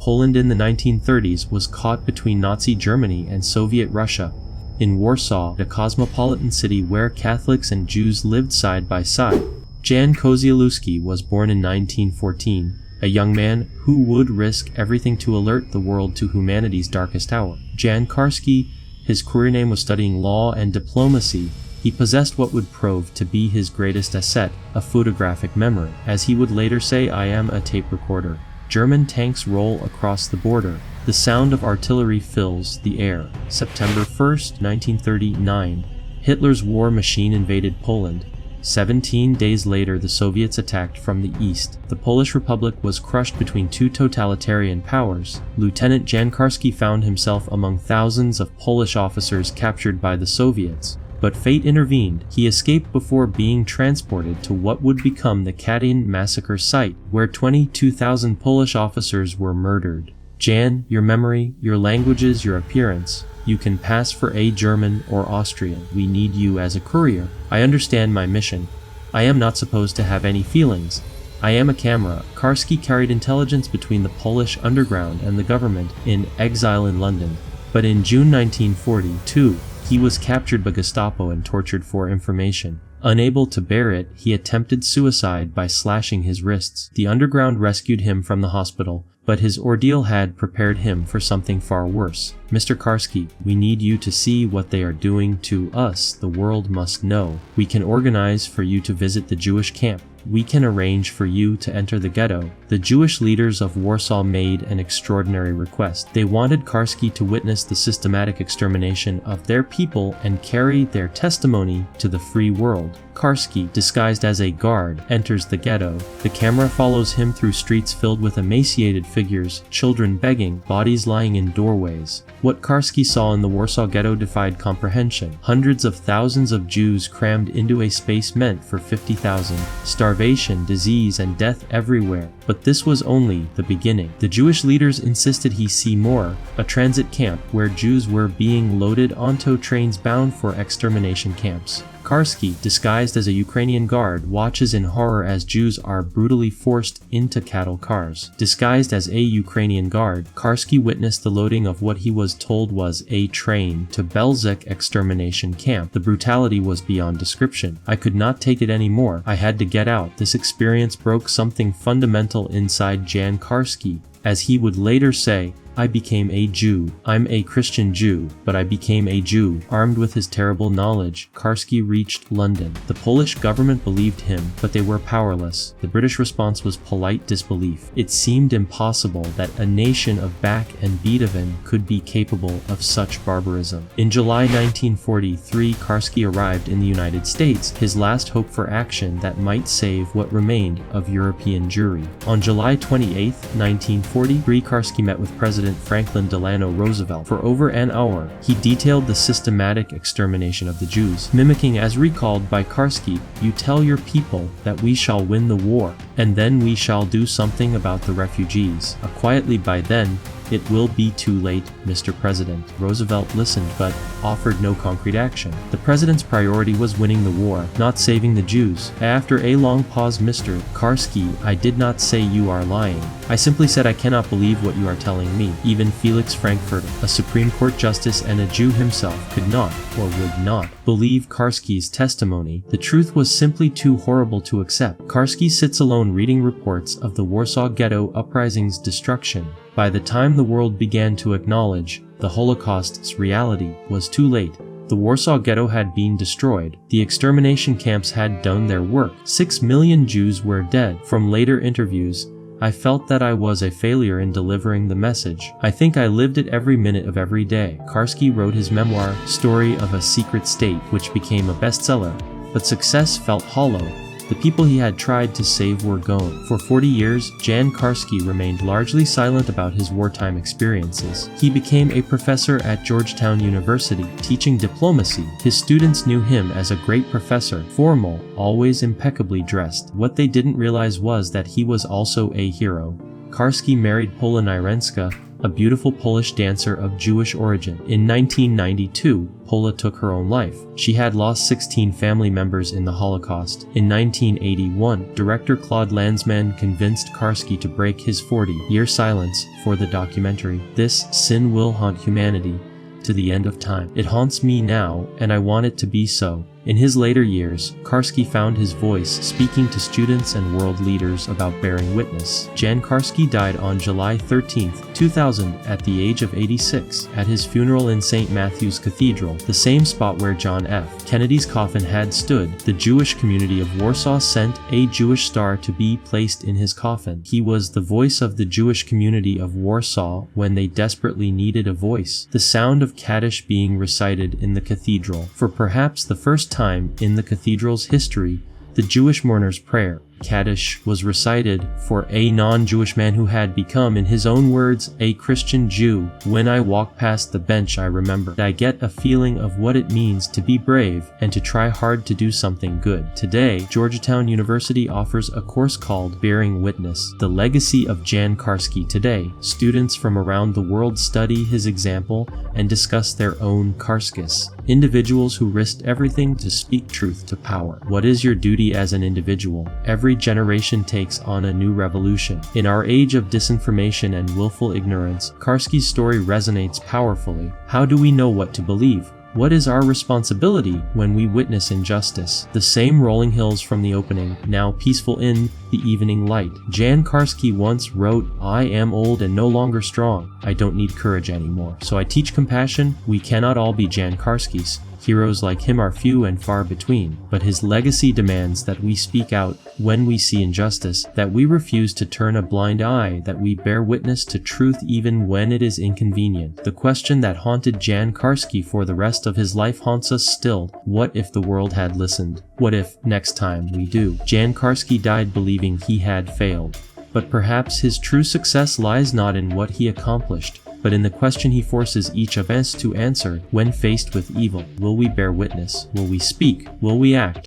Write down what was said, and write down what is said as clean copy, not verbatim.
Poland in the 1930s was caught between Nazi Germany and Soviet Russia. In Warsaw, a cosmopolitan city where Catholics and Jews lived side by side, Jan Kozielewski was born in 1914, a young man who would risk everything to alert the world to humanity's darkest hour. Jan Karski, his career name, was studying law and diplomacy. He possessed what would prove to be his greatest asset, a photographic memory. As he would later say, "I am a tape recorder." German tanks roll across the border. The sound of artillery fills the air. September 1st, 1939, Hitler's war machine invaded Poland. 17 days later, the Soviets attacked from the east. The Polish Republic was crushed between two totalitarian powers. Lieutenant Jan Karski found himself among thousands of Polish officers captured by the Soviets. But fate intervened. He escaped before being transported to what would become the Katyn massacre site, where 22,000 Polish officers were murdered. Jan, your memory, your languages, your appearance. You can pass for a German or Austrian. We need you as a courier. I understand my mission. I am not supposed to have any feelings. I am a camera. Karski carried intelligence between the Polish underground and the government in exile in London. But in June 1942, he was captured by Gestapo and tortured for information. Unable to bear it, he attempted suicide by slashing his wrists. The underground rescued him from the hospital, but his ordeal had prepared him for something far worse. Mr. Karski, we need you to see what they are doing to us. The world must know. We can organize for you to visit the Jewish camp. We can arrange for you to enter the ghetto. The Jewish leaders of Warsaw made an extraordinary request. They wanted Karski to witness the systematic extermination of their people and carry their testimony to the free world. Karski, disguised as a guard, enters the ghetto. The camera follows him through streets filled with emaciated figures, children begging, bodies lying in doorways. What Karski saw in the Warsaw Ghetto defied comprehension. Hundreds of thousands of Jews crammed into a space meant for 50,000. Starvation, disease, and death everywhere. But this was only the beginning. The Jewish leaders insisted he see more, a transit camp where Jews were being loaded onto trains bound for extermination camps. Karski, disguised as a Ukrainian guard, watches in horror as Jews are brutally forced into cattle cars. Disguised as a Ukrainian guard, Karski witnessed the loading of what he was told was a train to Belzec extermination camp. The brutality was beyond description. I could not take it anymore. I had to get out. This experience broke something fundamental inside Jan Karski. As he would later say, I became a Jew. I'm a Christian Jew, but I became a Jew. Armed with his terrible knowledge, Karski reached London. The Polish government believed him, but they were powerless. The British response was polite disbelief. It seemed impossible that a nation of Bach and Beethoven could be capable of such barbarism. In July 1943, Karski arrived in the United States, his last hope for action that might save what remained of European Jewry. On July 28, 1943, Karski met with President Franklin Delano Roosevelt. For over an hour, he detailed the systematic extermination of the Jews. Mimicking as recalled by Karski, you tell your people that we shall win the war, and then we shall do something about the refugees. Quietly, by then, it will be too late, Mr. President. Roosevelt listened but offered no concrete action. The president's priority was winning the war, not saving the Jews. After a long pause, Mr. Karski, I did not say you are lying. I simply said I cannot believe what you are telling me. Even Felix Frankfurter, a Supreme Court justice and a Jew himself, could not, or would not, believe Karski's testimony. The truth was simply too horrible to accept. Karski sits alone reading reports of the Warsaw Ghetto uprising's destruction. By the time the world began to acknowledge the Holocaust's reality was too late. The Warsaw Ghetto had been destroyed. The extermination camps had done their work. 6 million Jews were dead. From later interviews, I felt that I was a failure in delivering the message. I think I lived it every minute of every day. Karski wrote his memoir, Story of a Secret State, which became a bestseller, but success felt hollow. The people he had tried to save were gone. For 40 years, Jan Karski remained largely silent about his wartime experiences. He became a professor at Georgetown University, teaching diplomacy. His students knew him as a great professor, formal, always impeccably dressed. What they didn't realize was that he was also a hero. Karski married Pola Nyrenska, a beautiful Polish dancer of Jewish origin. In 1992, Pola took her own life. She had lost 16 family members in the Holocaust. In 1981, director Claude Lanzmann convinced Karski to break his 40-year silence for the documentary. This sin will haunt humanity to the end of time. It haunts me now, and I want it to be so. In his later years, Karski found his voice speaking to students and world leaders about bearing witness. Jan Karski died on July 13, 2000 at the age of 86 at his funeral in St. Matthew's Cathedral, the same spot where John F. Kennedy's coffin had stood. The Jewish community of Warsaw sent a Jewish star to be placed in his coffin. He was the voice of the Jewish community of Warsaw when they desperately needed a voice. The sound of Kaddish being recited in the cathedral. For perhaps the first time in the cathedral's history, the Jewish mourner's prayer, Kaddish, was recited for a non-Jewish man who had become, in his own words, a Christian Jew. When I walk past the bench, I remember. I get a feeling of what it means to be brave and to try hard to do something good. Today, Georgetown University offers a course called Bearing Witness, the legacy of Jan Karski. Today, students from around the world study his example and discuss their own Karskis, individuals who risked everything to speak truth to power. What is your duty as an individual? Every generation takes on a new revolution. In our age of disinformation and willful ignorance, Karski's story resonates powerfully. How do we know what to believe? What is our responsibility when we witness injustice? The same rolling hills from the opening, now peaceful in the evening light. Jan Karski once wrote, "I am old and no longer strong. I don't need courage anymore. So I teach compassion." We cannot all be Jan Karskis. Heroes like him are few and far between, but his legacy demands that we speak out when we see injustice, that we refuse to turn a blind eye, that we bear witness to truth even when it is inconvenient. The question that haunted Jan Karski for the rest of his life haunts us still. What if the world had listened? What if, next time, we do? Jan Karski died believing he had failed, but perhaps his true success lies not in what he accomplished, but in the question he forces each of us to answer when faced with evil. Will we bear witness? Will we speak? Will we act?